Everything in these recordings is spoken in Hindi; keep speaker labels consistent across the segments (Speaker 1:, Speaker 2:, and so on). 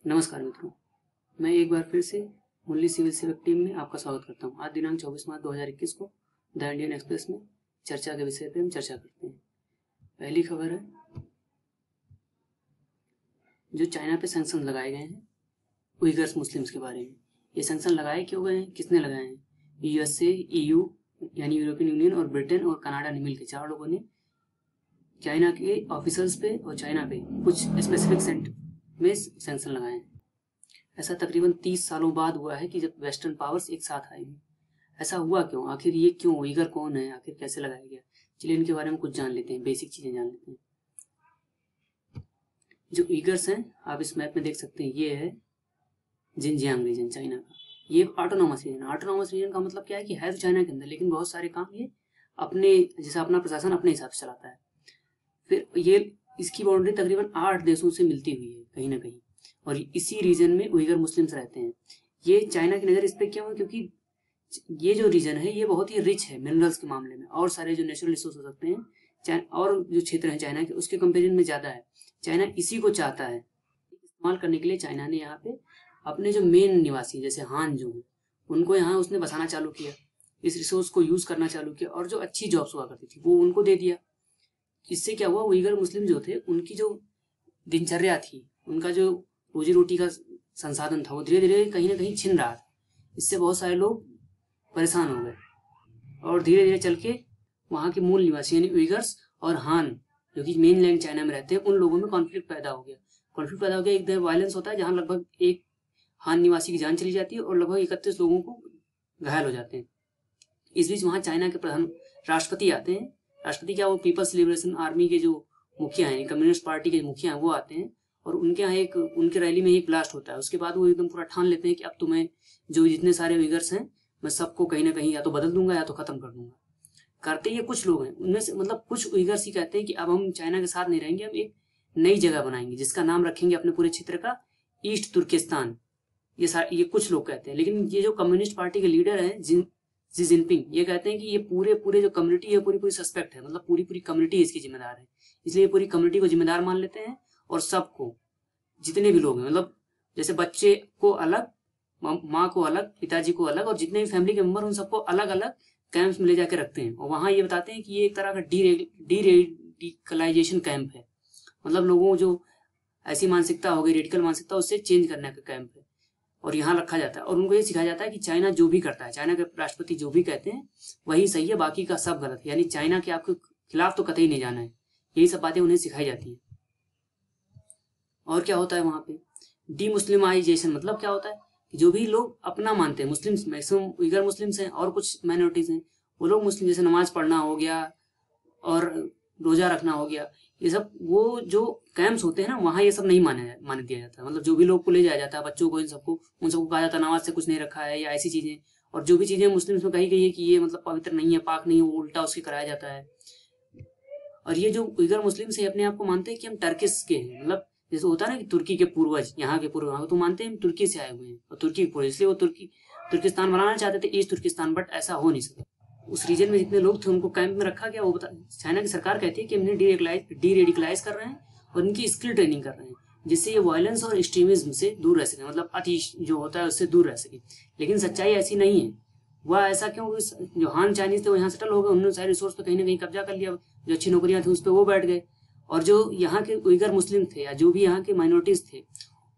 Speaker 1: नमस्कार मित्रों, मैं एक बार फिर से मुरली सिविल सेवक टीम में आपका स्वागत करता हूं। आज दिनांक 24 मार्च 2021 को द इंडियन एक्सप्रेस में चर्चा के विषय पर हम चर्चा करते हैं। पहली खबर है, जो चाइना पे सैंक्शन लगाए गए हैं उइगर्स मुस्लिम्स के बारे में। ये सैंक्शन लगाए क्यों गए हैं, किसने लगाए हैं? यूएसए, ईयू यानी यूरोपियन यूनियन और ब्रिटेन और कनाडा ने मिलकर 4 लोगों ने चाइना के ऑफिसर्स पे और चाइना पे कुछ स्पेसिफिक सेंटर में सैंक्शन लगाए हैं। ऐसा तकरीबन 30 सालों बाद हुआ है कि जब वेस्टर्न पावर्स एक साथ आए हैं। ऐसा हुआ क्यों? आखिर ये क्यों? उइगर कौन है? आखिर कैसे लगाया गया? चलिए इनके बारे में कुछ जान लेते हैं, बेसिक चीजें जान लेते हैं। जो उइगर्स हैं, आप इस मैप में देख सकते हैं, ये है जिनजियांग रीजन चाइना का। ये ऑटोनॉमस रीजन। ऑटोनॉमस रीजन का मतलब क्या है कि है तो चाइना के अंदर, लेकिन बहुत सारे काम ये अपने जैसा अपना प्रशासन अपने हिसाब से चलाता है। फिर ये इसकी बाउंड्री तकरीबन 8 देशों से मिलती हुई है कहीं ना कहीं, और इसी रीजन में उइगर मुस्लिम्स रहते हैं। ये चाइना की नज़र इस पर क्यों है? क्योंकि ये जो रीजन है ये बहुत ही रिच है मिनरल्स के मामले में, और सारे जो नेचुरल रिसोर्स हो सकते हैं और जो क्षेत्र है चाइना के उसके कंपेरिजन में ज़्यादा है। चाइना इसी को चाहता है इस्तेमाल करने के लिए। चाइना ने यहाँ पे अपने जो मेन निवासी जैसे हान जो हैं उनको यहाँ उसने बसाना चालू किया, इस रिसोर्स को यूज़ करना चालू किया, और जो अच्छी जॉब्स हुआ करती थी वो उनको दे दिया। इससे क्या हुआ, उइगर मुस्लिम जो थे उनकी जो दिनचर्या थी, उनका जो रोजी रोटी का संसाधन था, वो धीरे धीरे कहीं ना कहीं छिन रहा था। इससे बहुत सारे लोग परेशान हो गए, और धीरे धीरे चल के वहाँ के मूल निवासी यानी उइगर्स और हान जो कि मेन लैंड चाइना में रहते हैं, उन लोगों में कॉन्फ्लिक्ट पैदा हो गया। एक तरह वायलेंस होता है जहाँ लगभग एक हान निवासी की जान चली जाती है और लगभग 31 लोगों को घायल हो जाते हैं। इस बीच वहाँ चाइना के प्रधान राष्ट्रपति आते हैं। राष्ट्रपति क्या, वो पीपल्स लिबरेशन आर्मी के जो मुखिया हैं, कम्युनिस्ट पार्टी के मुखिया हैं, वो आते हैं, और उनके यहाँ उनके रैली में एक ब्लास्ट होता है। उसके बाद वो एकदम पूरा ठान लेते हैं कि अब तो मैं जो जितने सारे उइगर्स हैं मैं सबको कहीं ना कहीं या तो बदल दूंगा या तो खत्म कर दूंगा। करते ये कुछ लोग हैं, उनमें से मतलब कुछ उइगर्स ही कहते हैं कि अब हम चाइना के साथ नहीं रहेंगे, हम एक नई जगह बनाएंगे जिसका नाम रखेंगे अपने पूरे क्षेत्र का ईस्ट तुर्किस्तान। ये कुछ लोग कहते हैं, लेकिन ये जो कम्युनिस्ट पार्टी के लीडर हैं शी जिनपिंग, ये कहते हैं कि ये पूरे जो कम्युनिटी है पूरी सस्पेक्ट है, मतलब पूरी कम्युनिटी इसकी जिम्मेदार है। इसलिए पूरी कम्युनिटी को जिम्मेदार मान लेते हैं, और सबको जितने भी लोग हैं, मतलब जैसे बच्चे को अलग, माँ को अलग, पिताजी को अलग, और जितने भी फैमिली के मेंबर उन सबको अलग अलग कैंप्स में ले जाके रखते हैं। और वहाँ ये बताते हैं कि ये एक तरह का डीरेडिकलाइजेशन कैंप है, मतलब लोगों जो ऐसी मानसिकता हो गई, रेडिकल मानसिकता, उससे चेंज करने का कैंप है, और यहाँ रखा जाता है। और उनको ये सिखाया जाता है कि चाइना जो भी करता है, चाइना के राष्ट्रपति जो भी कहते हैं वही सही है, बाकी का सब गलत है। यानी चाइना के आपके खिलाफ तो कतई नहीं जाना है। यही सब बातें उन्हें सिखाई जाती हैं। और क्या होता है वहाँ पे, डी मुस्लिमाइजेशन, मतलब क्या होता है कि जो भी लोग अपना मानते हैं, मुस्लिम्स मैक्सिमम उइगर मुस्लिम्स हैं और कुछ माइनॉरिटीज हैं, वो लोग मुस्लिम जैसे नमाज पढ़ना हो गया और रोजा रखना हो गया, ये सब वो जो कैंप्स होते हैं ना, वहाँ ये सब नहीं माने दिया जाता। मतलब जो भी लोग को ले जाया जाता है, बच्चों को, उन सबको कहा जाता है नमाज से कुछ नहीं रखा है या ऐसी चीजें, और जो भी चीजें मुस्लिम्स में कही गई है कि ये मतलब पवित्र नहीं है, पाक नहीं है, वो उल्टा उसके कराया जाता है। और ये जो उइगर मुस्लिम्स है अपने आप को मानते हैं कि हम टर्किश के हैं, मतलब जैसे होता है ना कि तुर्की के पूर्वज, यहाँ के पूर्वज तो मानते हैं हम तुर्की से आए हुए हैं, और तुर्की के पूर्वज, इसलिए वो तुर्किस्तान बनाना चाहते थे, ईस्ट तुर्किस्तान, बट ऐसा हो नहीं सका। उस रीजन में जितने लोग थे उनको कैंप में रखा गया। वो चाइना की सरकार कहती है कि हमने डीरेडिकलाइज कर रहे हैं और इनकी स्किल ट्रेनिंग कर रहे हैं, जिससे ये वायलेंस और एक्सट्रीमिज्म से दूर रह सके, मतलब अति जो होता है उससे दूर रह सके। लेकिन सच्चाई ऐसी नहीं है। वह ऐसा क्यों? जो हान चाइनीज थे वो यहाँ सेटल हो गए, उन्होंने सारे रिसोर्स पे कहीं ना कहीं कब्जा कर लिया, जो अच्छी नौकरियां थी उस पर वो बैठ गए, और जो यहाँ के उइगर मुस्लिम थे या जो भी यहाँ के माइनॉरिटीज थे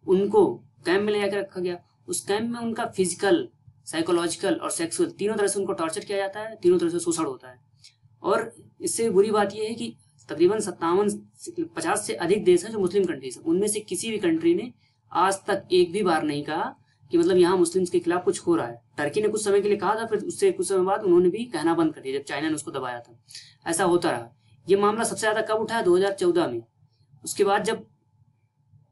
Speaker 1: उनको कैंप में ले जाकर रखा गया। उस कैंप में उनका फिजिकल, साइकोलॉजिकल और सेक्सुअल तीनों तरह से उनको टॉर्चर किया जाता है, तीनों तरह से शोषण होता है। और इससे बुरी बात यह है कि तकरीबन 50 से अधिक देश हैं जो मुस्लिम कंट्रीज हैं, उनमें से किसी भी कंट्री ने आज तक एक भी बार नहीं कहा कि मतलब यहाँ मुस्लिम्स के खिलाफ कुछ हो रहा है। टर्की ने कुछ समय के लिए कहा था, फिर उससे कुछ समय बाद उन्होंने भी कहना बंद कर दिया जब चाइना ने उसको दबाया था। ऐसा होता रहा। ये मामला सबसे ज्यादा कब उठा है? 2014 में। उसके बाद जब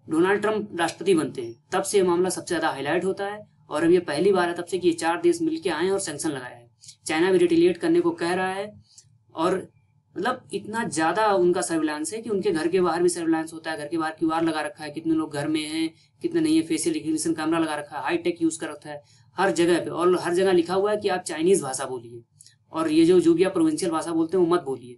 Speaker 1: डोनाल्ड ट्रंप राष्ट्रपति बनते हैं तब से ये मामला सबसे ज्यादा हाईलाइट होता है, और अब ये पहली बार है तब से कि ये 4 देश मिलके आए हैं और सैंक्शन लगाया है। चाइना भी रिटेलिएट करने को कह रहा है, और मतलब इतना ज्यादा उनका सर्विलांस है कि उनके घर के बाहर भी सर्विलांस होता है। घर के बाहर क्यूआर लगा रखा है, कितने लोग घर में हैं कितने नहीं है, फेशियल रिकग्निशन कैमरा लगा रखा है, हाई टेक यूज कर रखा है हर जगह पे, और हर जगह लिखा हुआ है कि आप चाइनीज भाषा बोलिए, और ये जो भी आप प्रोविंशियल भाषा बोलते हैं वो मत बोलिए।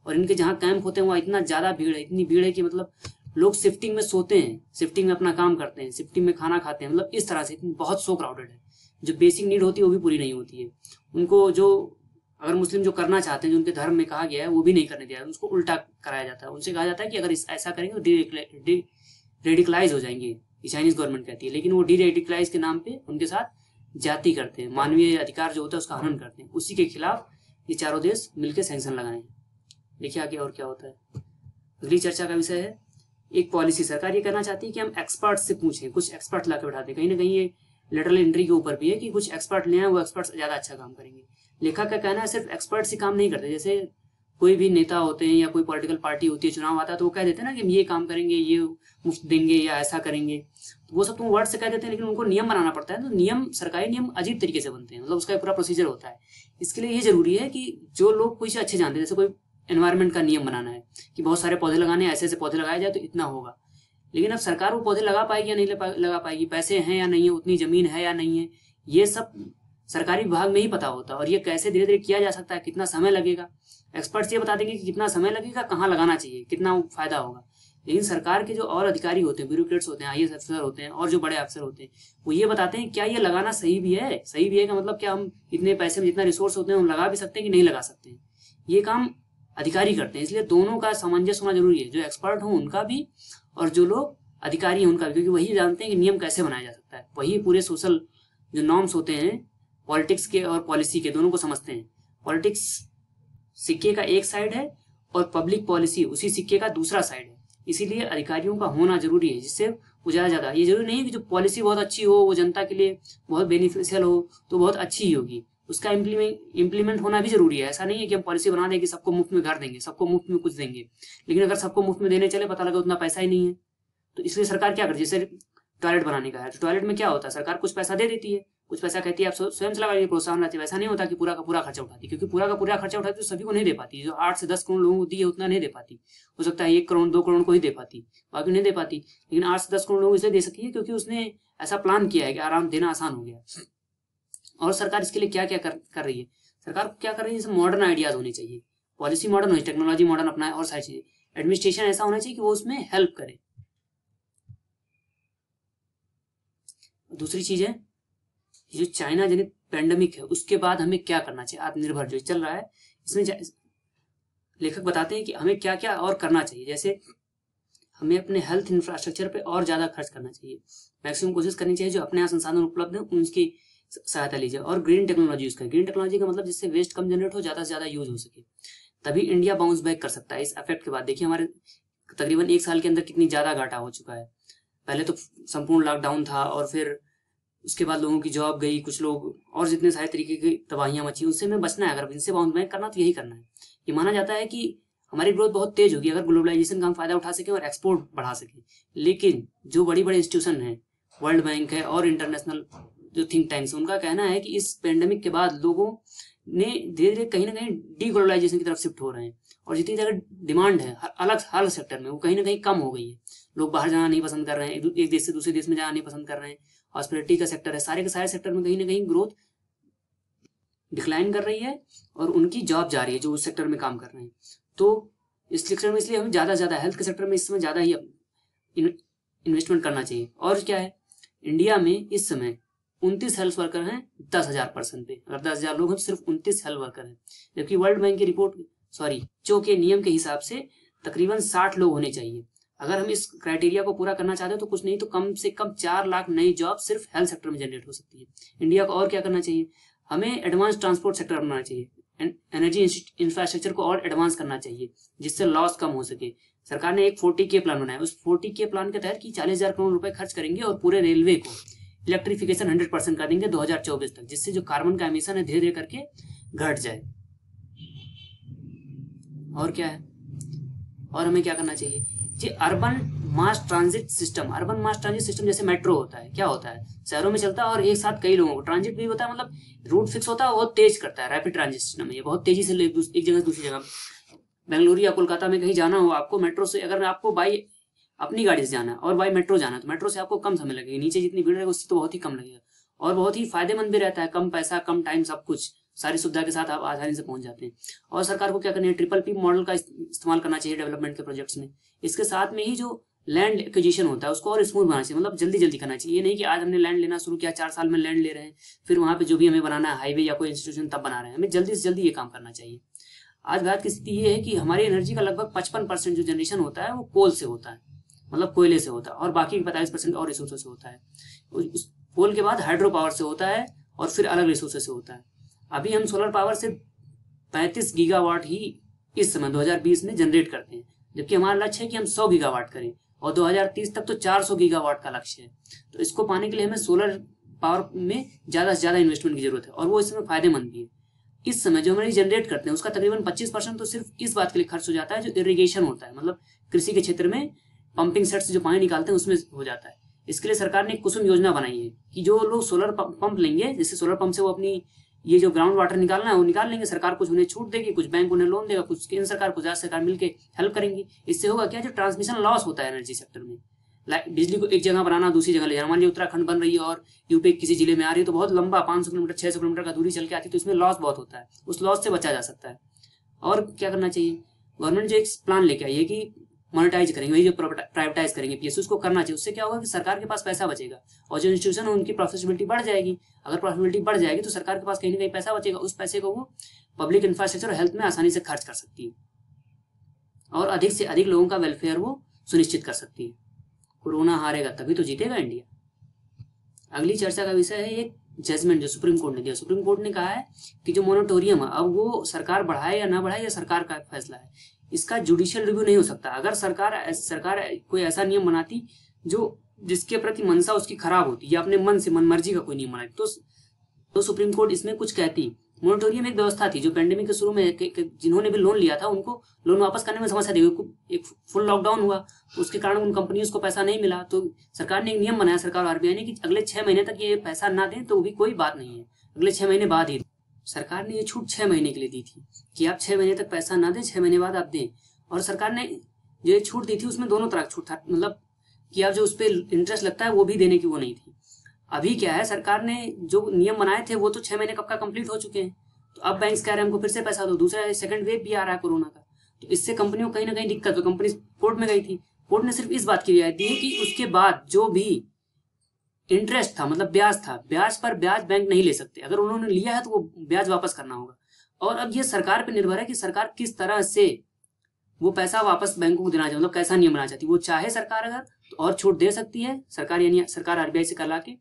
Speaker 1: और इनके जहाँ कैंप होते हैं वहाँ इतना ज्यादा भीड़ है, इतनी भीड़ है कि मतलब लोग शिफ्टिंग में सोते हैं, शिफ्टिंग में अपना काम करते हैं, शिफ्टिंग में खाना खाते हैं, मतलब इस तरह से बहुत सो क्राउडेड है। जो बेसिक नीड होती है वो भी पूरी नहीं होती है उनको। जो अगर मुस्लिम जो करना चाहते हैं, जो उनके धर्म में कहा गया है, वो भी नहीं करने दिया है, उसको उल्टा कराया जाता है। उनसे कहा जाता है कि अगर ऐसा करेंगे तो रेडिकलाइज हो जाएंगे, ये चाइनीज गवर्नमेंट कहती है। लेकिन वो डी रेडिकलाइज के नाम पे उनके साथ जाति करते हैं, मानवीय अधिकार जो होता है उसका हनन करते हैं। उसी के खिलाफ ये चारों देश मिलकर सैंक्शन लगाए हैं। देखिए आगे और क्या होता है। अगली चर्चा का विषय है एक पॉलिसी। सरकार ये करना चाहती है कि हम एक्सपर्ट से पूछें, कुछ एक्सपर्ट ला के बैठा दें। कहीं ना कहीं ये लेटरल एंट्री के ऊपर भी है कि कुछ एक्सपर्ट ले आए, वो एक्सपर्ट ज्यादा अच्छा काम करेंगे। लेखक का कहना है सिर्फ एक्सपर्ट से काम नहीं करते। जैसे कोई भी नेता होते हैं या कोई पॉलिटिकल पार्टी होती है, चुनाव आता है तो वो कह देते हैं ना कि हम ये काम करेंगे, ये मुफ्त देंगे या ऐसा करेंगे, तो वो सब तुम वर्ड से कह देते हैं, लेकिन उनको नियम बनाना पड़ता है। तो नियम, सरकारी नियम अजीब तरीके से बनते हैं, मतलब उसका पूरा प्रोसीजर होता है। इसके लिए ये जरूरी है कि जो लोग कोई से अच्छे जानते हैं, जैसे कोई एनवायरमेंट का नियम बनाना है कि बहुत सारे पौधे लगाने, ऐसे ऐसे पौधे लगाए जाए तो इतना होगा। लेकिन अब सरकार वो पौधे लगा पाएगी या नहीं लगा पाएगी, पैसे हैं या नहीं है, उतनी जमीन है या नहीं है, ये सब सरकारी विभाग में ही पता होता है। और ये कैसे धीरे धीरे किया जा सकता है, कितना समय लगेगा, एक्सपर्ट्स ये बता देंगे कि कितना समय लगेगा, कहाँ लगाना चाहिए, कितना फायदा होगा। लेकिन सरकार के जो और अधिकारी होते हैं, ब्यूरोक्रेट्स होते हैं, आईएएस अफसर होते हैं और जो बड़े अफसर होते हैं, वो ये बताते हैं क्या ये लगाना सही भी है। सही भी है का मतलब क्या हम इतने पैसे में जितना रिसोर्स होते हैं हम लगा भी सकते हैं कि नहीं लगा सकते हैं, ये काम अधिकारी करते हैं। इसलिए दोनों का सामंजस्य होना जरूरी है, जो एक्सपर्ट हो उनका भी और जो लोग अधिकारी हैं उनका भी, क्योंकि वही जानते हैं कि नियम कैसे बनाया जा सकता है। वही पूरे सोशल जो नॉर्म्स होते हैं पॉलिटिक्स के और पॉलिसी के, दोनों को समझते हैं। पॉलिटिक्स सिक्के का एक साइड है और पब्लिक पॉलिसी उसी सिक्के का दूसरा साइड है। इसीलिए अधिकारियों का होना जरूरी है, जिससे वो ज्यादा ये जरूरी नहीं है कि जो पॉलिसी बहुत अच्छी हो, वो जनता के लिए बहुत बेनिफिशियल हो तो बहुत अच्छी ही होगी, उसका इम्प्लीमेंट होना भी जरूरी है। ऐसा नहीं है कि हम पॉलिसी बना दें कि सबको मुफ्त में घर देंगे, सबको मुफ्त में कुछ देंगे, लेकिन अगर सबको मुफ्त में देने चले पता लगा उतना पैसा ही नहीं है, तो इसलिए सरकार क्या करती है। जैसे टॉयलेट बनाने का है तो टॉयलेट में क्या होता है, सरकार कुछ पैसा दे देती है, कुछ पैसा कहती है आप स्वयं से लगाइए, प्रोत्साहन रहती है। वैसा नहीं होता कि पूरा का पूरा खर्चा उठाती, क्योंकि पूरा का पूरा खर्चा उठाती तो सभी को नहीं दे पाती। जो 8 से 10 करोड़ लोगों को दी है उतना नहीं दे पाती, हो सकता है 1 करोड़ 2 करोड़ को ही दे पाती, बाकी नहीं दे पाती। लेकिन 8 से 10 करोड़ लोग इसलिए दे सकती है क्योंकि उसने ऐसा प्लान किया है कि आराम देना आसान हो गया। और सरकार इसके लिए क्या क्या कर रही है, सरकार क्या कर रही है, जैसे मॉडर्न आइडियाज होने चाहिए, पॉलिसी मॉडर्न होनी, टेक्नोलॉजी मॉडर्न अपनाए और सारी चीजें। एडमिनिस्ट्रेशन ऐसा होना चाहिए कि वो उसमें हेल्प करे। दूसरी चीज है जो चाइना जनित पेंडेमिक है उसके बाद हमें क्या करना चाहिए, आत्मनिर्भर जो चल रहा है इसमें लेखक बताते हैं कि हमें क्या क्या और करना चाहिए। जैसे हमें अपने हेल्थ इंफ्रास्ट्रक्चर पे और ज्यादा खर्च करना चाहिए, मैक्सिमम कोशिश करनी चाहिए जो अपने यहाँ संसाधन उपलब्ध है उनकी सहायता लीजिए। और ग्रीन टेक्नोलॉजी यूज करें। ग्रीन टेक्नोलॉजी का मतलब जिससे वेस्ट कम जनरेट हो, ज्यादा से ज्यादा यूज हो सके, तभी इंडिया बाउंस बैक कर सकता है इस इफेक्ट के बाद। देखिए हमारे तकरीबन 1 साल के अंदर कितनी ज्यादा घाटा हो चुका है। पहले तो संपूर्ण लॉकडाउन था और फिर उसके बाद लोगों की जॉब गई, कुछ लोग और जितने सारे तरीके की तबाहियां मची, उससे हमें बचना है। अगर इनसे बाउंस बैक करना तो यही करना है। ये माना जाता है कि हमारी ग्रोथ बहुत तेज होगी अगर ग्लोबलाइजेशन का हम फायदा उठा सकें और एक्सपोर्ट बढ़ा सकें। लेकिन जो बड़ी बड़ी इंस्टीट्यूशन है, वर्ल्ड बैंक है और इंटरनेशनल जो थिंक टैंक्स, उनका कहना है कि इस पेंडेमिक के बाद लोगों ने धीरे धीरे कहीं ना कहीं डी ग्लोबलाइजेशन की तरफ शिफ्ट हो रहे हैं और जितनी जगह डिमांड है अलग हर सेक्टर में, वो कहीं ना कहीं कम हो गई है। लोग बाहर जाना नहीं पसंद कर रहे हैं, एक देश से दूसरे देश में जाना नहीं पसंद कर रहे हैं। हॉस्पिटलिटी का सेक्टर है, सारे के सारे सेक्टर में कहीं ना कहीं ग्रोथ डिक्लाइन कर रही है और उनकी जॉब जा रही है जो उस सेक्टर में काम कर रहे हैं। तो इस सेक्टर में इसलिए हमें ज्यादा से ज्यादा हेल्थ के सेक्टर में इस समय ज्यादा ही इन्वेस्टमेंट करना चाहिए। और क्या है, इंडिया में इस समय 29 हेल्थ वर्कर हैं 10,000 पर्सन पे। अगर 10,000 लोग हैं तो सिर्फ 29 हेल्थ वर्कर हैं, जबकि वर्ल्ड बैंक की रिपोर्ट जो के नियम के हिसाब से तकरीबन 60 लोग होने चाहिए। अगर हम इस क्राइटेरिया को पूरा करना चाहते हैं तो कुछ नहीं तो कम से कम 4 लाख नई जॉब सिर्फ हेल्थ सेक्टर में जनरेट हो सकती है। इंडिया को और क्या करना चाहिए, हमें एडवांस ट्रांसपोर्ट सेक्टर बनाना चाहिए, एनर्जी इंफ्रास्ट्रक्चर को और एडवांस करना चाहिए जिससे लॉस कम हो सके। सरकार ने एक 40K प्लान बनाया, उस 40K प्लान के तहत कि 40,000 करोड़ रुपए खर्च करेंगे और पूरे रेलवे को इलेक्ट्रिफिकेशन 100% कर देंगे 2024 तक, जिससे जो कार्बन का एमिशन है धीरे धीरे करके घट जाए। और क्या है, और हमें क्या करना चाहिए जी, अर्बन मास ट्रांजिट सिस्टम जैसे मेट्रो होता है, क्या होता है शहरों में चलता है और एक साथ कई लोगों को ट्रांजिट भी होता है, मतलब रूट फिक्स होता है, बहुत तेज करता है। रैपिड ट्रांजिट सिस्टम है, ये बहुत तेजी से एक जगह से दूसरी जगह, बेंगलुरु या कोलकाता में कहीं जाना हो आपको मेट्रो से, अगर आपको बाई अपनी गाड़ी से जाना है और बाई मेट्रो जाना है तो मेट्रो से आपको कम समय लगेगा, नीचे जितनी भीड़ रहेगी उससे तो बहुत ही कम लगेगा और बहुत ही फायदेमंद भी रहता है, कम पैसा कम टाइम सब कुछ सारी सुविधा के साथ आप आसानी से पहुंच जाते हैं। और सरकार को क्या करना है, ट्रिपल P मॉडल का इस्तेमाल करना चाहिए डेवलपमेंट के प्रोजेक्ट्स में। इसके साथ में ही जो लैंड एक्विजिशन होता है उसको और स्मूथ बनाना चाहिए, मतलब जल्दी जल्दी करना चाहिए। ये नहीं कि आज हमने लैंड लेना शुरू किया, 4 साल में लैंड ले रहे हैं, फिर वहाँ पे जो भी हमें बनाना है हाईवे या कोई इंस्टीट्यूशन तब बना रहे हैं। हमें जल्दी से जल्दी ये काम करना चाहिए। आज भारत की स्थिति ये है कि हमारी एनर्जी का लगभग 55% जो जनरेशन होता है वो कोल से होता है, मतलब कोयले से होता है, और बाकी 45% और रिसोर्सेज से होता है। उस कोल के बाद हाइड्रो पावर से होता है और फिर अलग रिसोर्सेज से होता है। अभी हम सोलर पावर से 35 गीगावाट ही इस समय 2020 में जनरेट करते हैं, जबकि हमारा लक्ष्य है कि हम 100 गीगावाट करें और 2030 तक तो 400 गीगावाट का लक्ष्य है। तो इसको पाने के लिए हमें सोलर पावर में ज़्यादा से ज़्यादा इन्वेस्टमेंट की जरूरत है और वो इसमें फायदेमंद भी है। इस समय जो हमारी जनरेट करते हैं उसका तकरीबन 25% तो सिर्फ इस बात के लिए खर्च हो जाता है जो इरिगेशन होता है, मतलब कृषि के क्षेत्र में पंपिंग सेट से जो पानी निकालते हैं उसमें हो जाता है। इसके लिए सरकार ने एक कुसुम योजना बनाई है कि जो लोग सोलर पंप लेंगे, जैसे सोलर पंप से वो अपनी ये जो ग्राउंड वाटर निकालना है वो निकाल लेंगे, सरकार कुछ उन्हें छूट देगी, कुछ बैंक उन्हें लोन देगा, कुछ केंद्र सरकार, कुछ राज्य सरकार मिलकर हेल्प करेंगी। इससे होगा क्या, जो ट्रांसमिशन लॉस होता है एनर्जी सेक्टर में, बिजली को एक जगह बनाना दूसरी जगह ले जाना, मान लीजिए उत्तराखंड बन रही है और यूपी किसी जिले में आ रही है तो बहुत लंबा 500 किलोमीटर 600 किलोमीटर का दूरी चल के आती है, तो इसमें लॉस बहुत होता है, उस लॉस से बचा जा सकता है। और क्या करना चाहिए, गवर्नमेंट जो एक प्लान लेके आई है कि मोनेटाइज करेंगे, वही जो प्राइवेटाइज करेंगे पीएसयू, उसको करना चाहिए। उससे क्या होगा कि सरकार के पास पैसा बचेगा और जो इंस्टीट्यूशन है उनकी प्रॉफिटेबिलिटी बढ़ जाएगी। अगर प्रॉफिटेबिलिटी बढ़ जाएगी तो सरकार के पास कहीं ना कहीं पैसा बचेगा, उस पैसे को वो पब्लिक इंफ्रास्ट्रक्चर और हेल्थ में आसानी से खर्च कर सकती है और अधिक से अधिक लोगों का वेलफेयर वो सुनिश्चित कर सकती है। कोरोना हारेगा तभी तो जीतेगा इंडिया। अगली चर्चा का विषय है एक जजमेंट जो सुप्रीम कोर्ट ने दिया। सुप्रीम कोर्ट ने कहा है कि जो मोरेटोरियम है अब वो सरकार बढ़ाए या ना बढ़ाए ये सरकार का फैसला है, इसका जुडिशियल रिव्यू नहीं हो सकता। अगर सरकार कोई ऐसा नियम बनाती जो जिसके प्रति मंशा उसकी खराब होती या अपने मन से मनमर्जी का कोई नियम बनाती तो सुप्रीम कोर्ट इसमें कुछ कहती। मोरेटोरियम एक व्यवस्था थी जो पेंडेमिक के शुरू में जिन्होंने भी लोन लिया था उनको लोन वापस करने में समस्या थी। एक फुल लॉकडाउन हुआ तो उसके कारण उन कंपनियों को पैसा नहीं मिला, तो सरकार ने एक नियम बनाया, सरकार आरबीआई ने, कि अगले 6 महीने तक ये पैसा ना दें तो भी कोई बात नहीं है, अगले 6 महीने बाद ही। सरकार ने ये छूट 6 महीने के लिए दी थी कि आप 6 महीने तक पैसा ना दें, 6 महीने बाद आप दें। और सरकार ने जो ये छूट दी थी उसमें दोनों तरह छूट था, मतलब कि आप जो उस पर इंटरेस्ट लगता है वो भी देने की वो नहीं थी। अभी क्या है, सरकार ने जो नियम बनाए थे वो तो 6 महीने कब का कंप्लीट हो चुके हैं, तो अब बैंक्स कह रहे हैं हमको फिर से पैसा दो, दूसरा सेकंड वेव भी आ रहा है कोरोना का, तो इससे कंपनियों को कहीं ना कहीं दिक्कत हो। कंपनी कोर्ट में गई थी, कोर्ट ने सिर्फ इस बात की रियायत दी है कि उसके बाद जो भी इंटरेस्ट था, मतलब ब्याज था, ब्याज पर ब्याज बैंक नहीं ले सकते, अगर उन्होंने लिया है तो वो ब्याज वापस करना होगा। और अब ये सरकार पर निर्भर है कि सरकार किस तरह से वो पैसा वापस बैंकों को देना चाहिए, मतलब कैसा नियम बनाना चाहती है। वो चाहे सरकार अगर तो और छूट दे सकती है सरकार, यानी सरकार आरबीआई से करा के,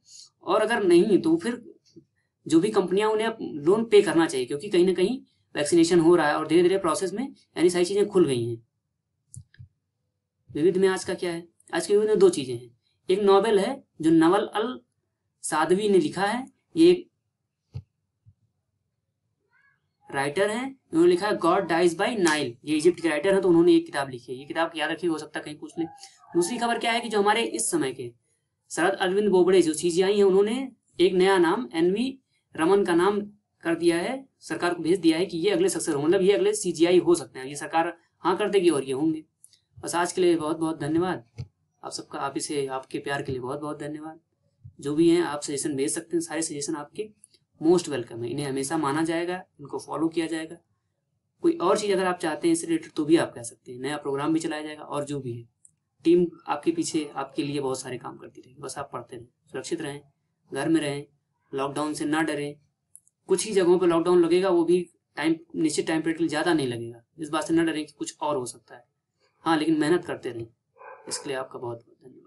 Speaker 1: और अगर नहीं तो फिर जो भी कंपनियां उन्हें लोन पे करना चाहिए, क्योंकि कहीं ना कहीं वैक्सीनेशन हो रहा है और धीरे धीरे प्रोसेस में यानी सारी चीजें खुल गई हैं। विविध में आज का क्या है, आज के विविध में 2 चीजें हैं। एक नॉवेल है जो नवल अल सादवी ने लिखा है, ये एक राइटर है, उन्होंने लिखा है गॉड डाइज बाय नाइल, ये इजिप्ट के राइटर है तो उन्होंने एक किताब लिखी है, ये किताब याद रखिए, हो सकता है कहीं पूछ ले। दूसरी खबर क्या है कि जो हमारे इस समय के शरद अरविंद बोबड़े जो सीजीआई है, उन्होंने एक नया नाम एनवी रमन का नाम कर दिया है, सरकार को भेज दिया है कि ये अगले सक्सेस हो, मतलब ये अगले सीजीआई हो सकते हैं, ये सरकार हाँ कर देगी और ये होंगे। बस आज के लिए बहुत बहुत धन्यवाद आप सबका, आप इसे आपके प्यार के लिए बहुत बहुत धन्यवाद। जो भी हैं आप सजेशन भेज सकते हैं, सारे सजेशन आपके मोस्ट वेलकम है, इन्हें हमेशा माना जाएगा, इनको फॉलो किया जाएगा। कोई और चीज़ अगर आप चाहते हैं इससे रिलेटेड तो भी आप कह सकते हैं, नया प्रोग्राम भी चलाया जाएगा, और जो भी है टीम आपके पीछे आपके लिए बहुत सारे काम करती रहेगी। बस आप पढ़ते रहें, सुरक्षित रहें, घर में रहें, लॉकडाउन से ना डरें। कुछ ही जगहों पर लॉकडाउन लगेगा, वो भी निश्चित टाइम पीरियड के लिए ज़्यादा नहीं लगेगा, इस बात से ना डरें कि कुछ और हो सकता है। हाँ, लेकिन मेहनत करते रहें। इसके लिए आपका बहुत बहुत धन्यवाद।